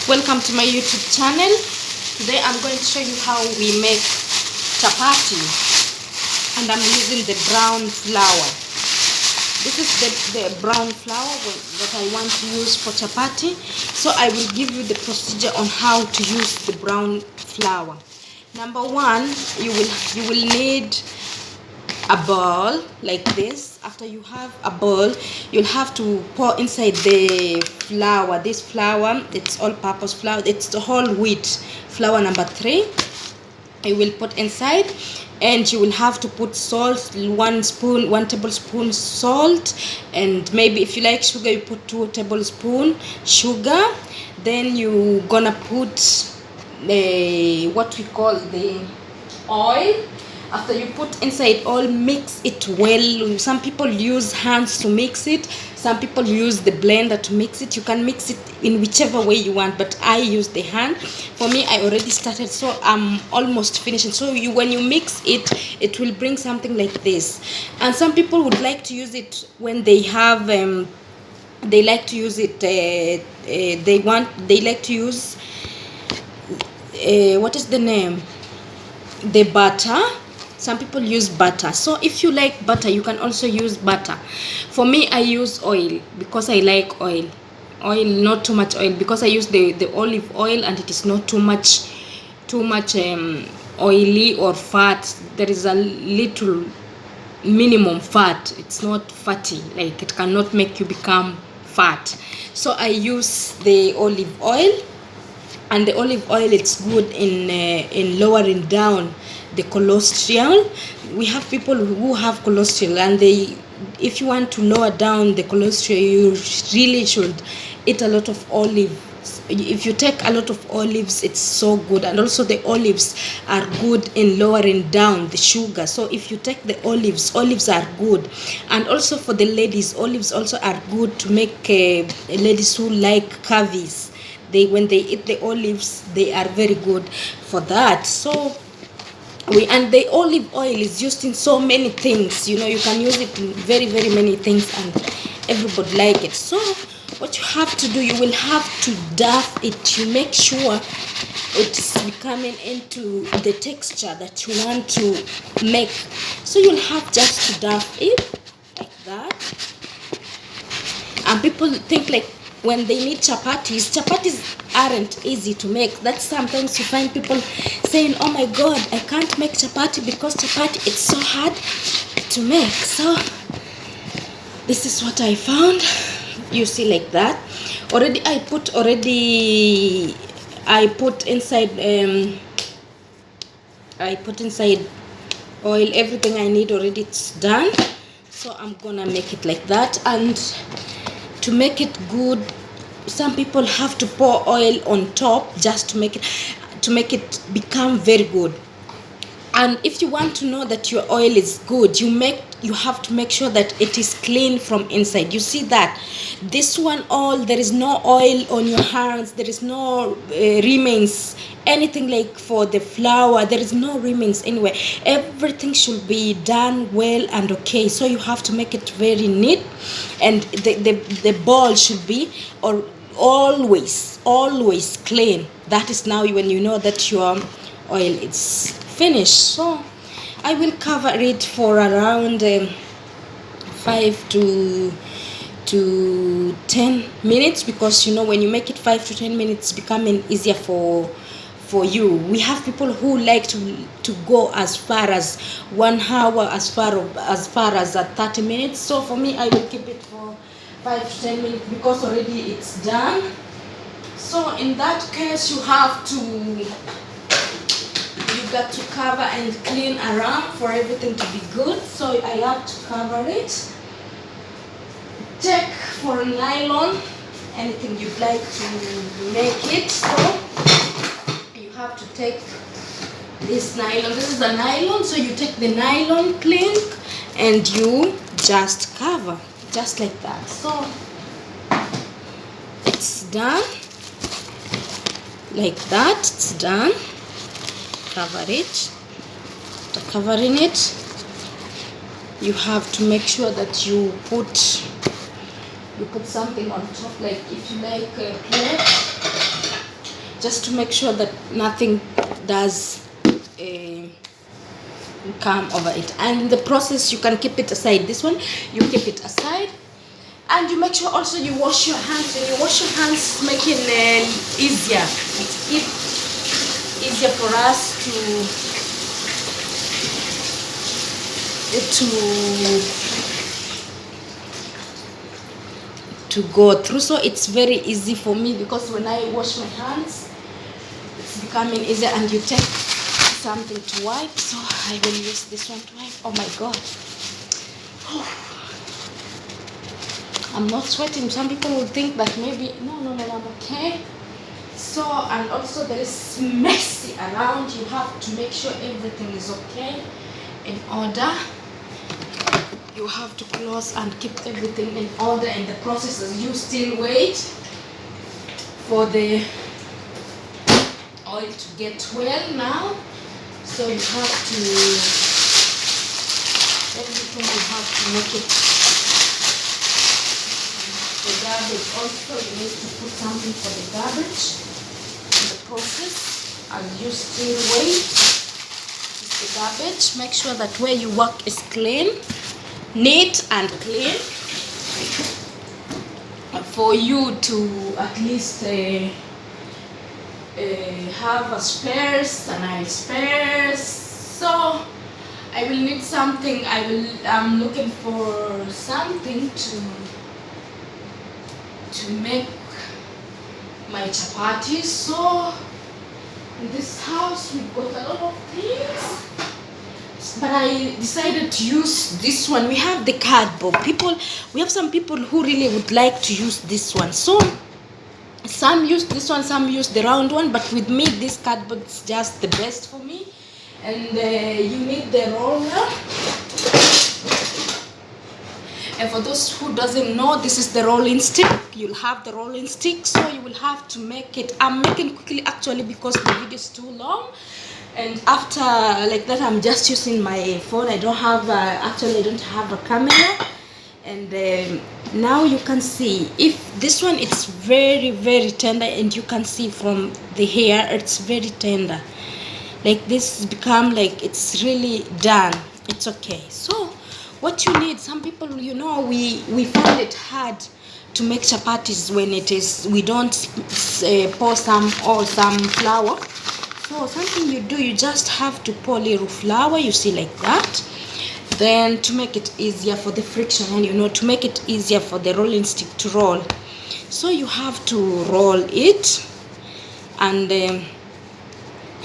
Welcome to my YouTube channel. Today I'm going to show you how we make chapati, and I'm using the brown flour. This is the brown flour that I want to use for chapati. So I will give you the procedure on how to use the brown flour. Number one, you will need a bowl like this. After you have a bowl, you'll have to pour inside the flour. This flour, it's all-purpose flour, it's the whole wheat flour number 3. You will put inside, and you will have to put salt, 1 tablespoon salt, and maybe if you like sugar, you put 2 tablespoons sugar. Then you gonna put what we call the oil. After you put inside oil, mix it well. Some people use hands to mix it, some people use the blender to mix it. You can mix it in whichever way you want, but I use the hand. For me, I already started, so I'm almost finishing. So when you mix it, it will bring something like this. And some people would like to use it when they have they like to use it they like to use what is the name, the butter. Some people use butter. So if you like butter, you can also use butter. For me, I use oil because I like oil, not too much oil, because I use the olive oil, and it is not too much oily or fat. There is a little minimum fat. It's not fatty, like it cannot make you become fat. So I use the olive oil, and the olive oil, it's good in lowering down the cholesterol. We have people who have cholesterol, and if you want to lower down the cholesterol, you really should eat a lot of olives. If you take a lot of olives, it's so good. And also the olives are good in lowering down the sugar. So if you take the olives are good. And also for the ladies, olives also are good to make ladies who like curvies. When they eat the olives, they are very good for that. So and the olive oil is used in so many things. You can use it in very, very many things, and everybody like it. So what you have to do, you will have to duff it. You make sure it's becoming into the texture that you want to make. So you'll have just to duff it like that. And people think like when they need chapatis aren't easy to make. That's sometimes you find people saying, oh my god, I can't make chapati because chapati, it's so hard to make. So this is what I found. You see, like that. I put inside oil. Everything I need already, it's done. So I'm gonna make it like that. And to make it good, some people have to pour oil on top just to make it become very good. And if you want to know that your oil is good, you have to make sure that it is clean from inside. You see that this one, there is no oil on your hands, there is no remains, anything like for the flour, there is no remains anywhere. Everything should be done well and okay. So you have to make it very neat, and the bowl should be always clean. That is now when you know that your oil is finished. So I will cover it for around 5 to 10 minutes, because when you make it 5 to 10 minutes, it's becoming easier for you. We have people who like to go as far as 1 hour, as far as 30 minutes. So for me, I will keep it for 5 to 10 minutes because already it's done. So in that case, you got to cover and clean around for everything to be good. So I have to cover it. Check for nylon, anything you'd like to make it. So you have to take this nylon. This is a nylon, so you take the nylon cling and you just cover, just like that. So it's done like that. It's done. Cover it. After covering it, you have to make sure that you put something on top, like if you like a plate, just to make sure that nothing does come over it. And in the process, you can keep it aside. This one, you keep it aside, and you make sure also you wash your hands. When you wash your hands, making easier. It's easier for us to go through. So it's very easy for me, because when I wash my hands, it's becoming easier. And you take something to wipe, so I will use this one to wipe. Oh my god, I'm not sweating. Some people will think that maybe no, I'm okay. So, and also there is messy around. You have to make sure everything is okay, in order. You have to close and keep everything in order. In the process, as you still wait for the oil to get well now. So you have to, everything you have to make it. The garbage also, you need to put something for the garbage in the process. As you still wait, it's the garbage. Make sure that where you work is clean, neat and clean, for you to at least have a spares, a nice spares. So I will need something. I'm looking for something to make my chapatis. So in this house we've got a lot of things, but I decided to use this one. We have the cardboard. We have some people who really would like to use this one. So some use this one, some use the round one, but with me this cardboard is just the best for me. And you need the roller. And for those who doesn't know, this is the rolling stick. You'll have the rolling stick, so you will have to make it. I'm making quickly actually, because the video is too long. And after like that, I'm just using my phone. I don't have actually I don't have a camera. And now you can see, if this one, it's very, very tender, and you can see from the hair, it's very tender. Like this become like it's really done. It's okay. So what you need, some people, you know, we find it hard to make chapatis when it is, we don't pour some flour. So something you do, you just have to pour little flour, you see, like that. Then to make it easier for the friction, and you know, to make it easier for the rolling stick to roll, so you have to roll it. And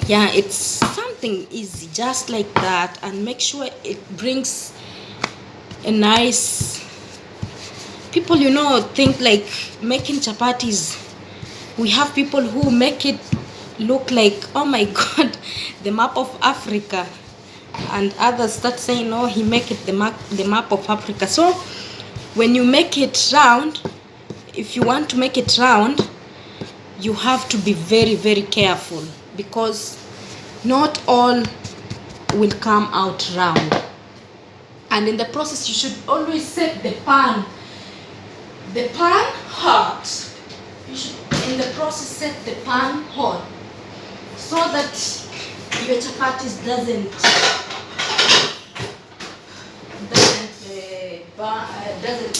yeah, it's something easy, just like that. And make sure it brings a nice, people, you know, think like making chapatis, we have people who make it look like, oh my god, the map of Africa. And others start saying, no, he make it the map of Africa. So when you make it round, if you want to make it round, you have to be very, very careful, because not all will come out round. And in the process, you should always set the pan hot. You should, in the process, set the pan hot, so that your chapatis doesn't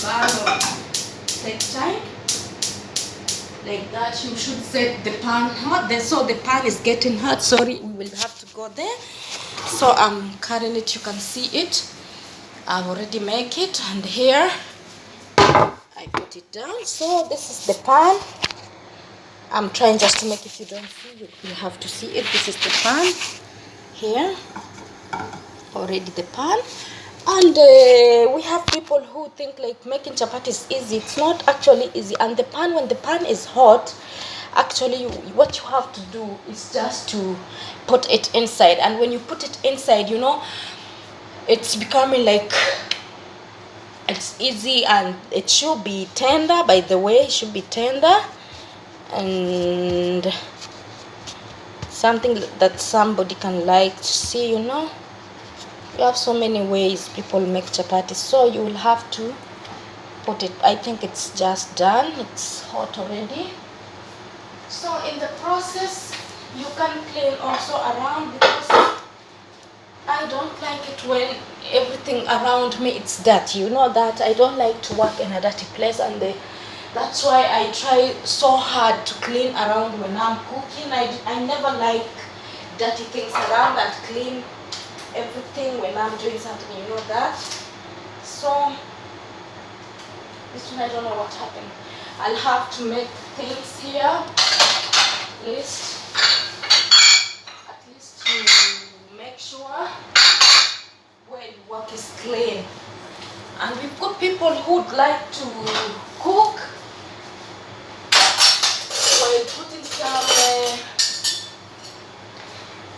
burn or take time. Like that, you should set the pan hot. So the pan is getting hot. Sorry, we will have to go there. So I'm cutting it. You can see it. I've already made it, and here I put it down. So this is the pan. I'm trying just to make, if you don't see, you have to see it. This is the pan here, already the pan. And we have people who think like making chapati is easy. It's not actually easy. And the pan, when the pan is hot, actually what you have to do is just to put it inside. And when you put it inside, you know, it's becoming like, it's easy, and it should be tender. By the way, it should be tender, and something that somebody can like to see, you know. You have so many ways people make chapati, so you will have to put it. I think it's just done. It's hot already, So in the process you can clean also around, because I don't like it when everything around me it's dirty. You know that I don't like to work in a dirty place, and that's why I try so hard to clean around when I'm cooking. I never like dirty things around, and clean everything when I'm doing something, you know that. So this one I don't know what happened. I'll have to make things here, at least to make sure where the work is clean. And we've got people who'd like to cook while putting some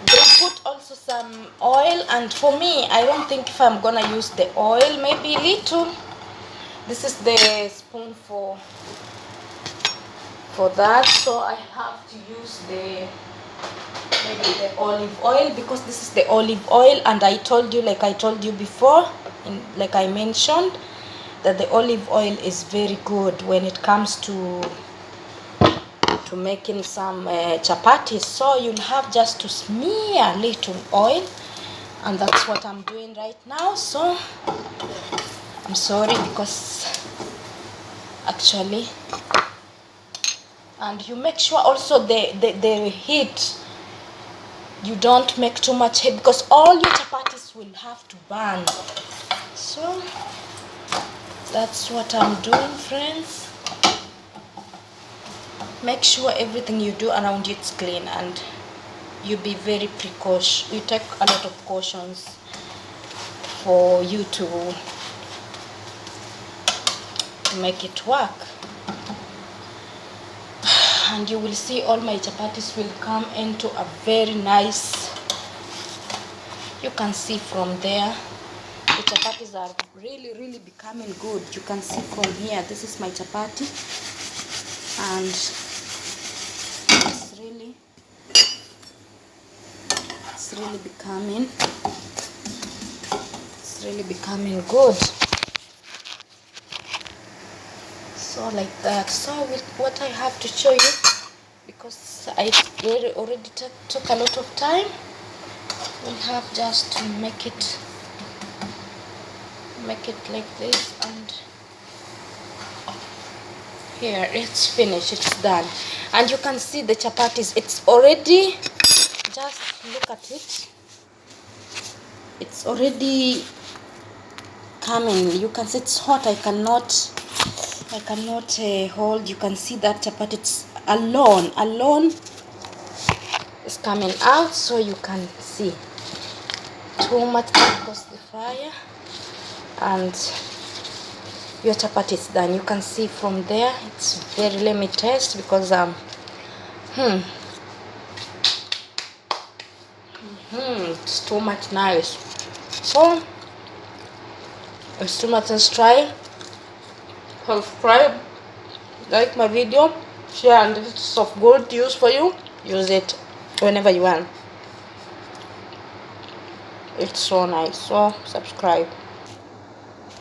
they put also some oil, and for me I don't think if I'm gonna use the oil, maybe little. This is the spoon for that, so I have to use maybe the olive oil, because this is the olive oil, and I told you, like I told you before, like I mentioned, that the olive oil is very good when it comes to making some chapatis. So you'll have just to smear a little oil, and that's what I'm doing right now. So I'm sorry, because actually, and you make sure also the heat, you don't make too much heat, because all your chapatis will have to burn. So that's what I'm doing, friends. Make sure everything you do around you is clean, and you be very precautious. You take a lot of cautions for you to make it work. And you will see all my chapatis will come into a very nice, you can see from there, the chapatis are really becoming good. You can see from here, this is my chapati, and it's really becoming good. So like that. So with what I have to show you, because I already took a lot of time, we'll have just to make it like this, and here it's finished, it's done. And you can see the chapatis, it's already, just look at it, it's already coming. You can see it's hot. I cannot hold. You can see that chapati, it's alone is coming out, so you can see too much because the fire, and your chapati is done. You can see from there, it's very, let me taste, because it's too much nice. So it's too much. Let's try. Subscribe, like my video, share, and if it's of good use for you, use it whenever you want. It's so nice. So subscribe.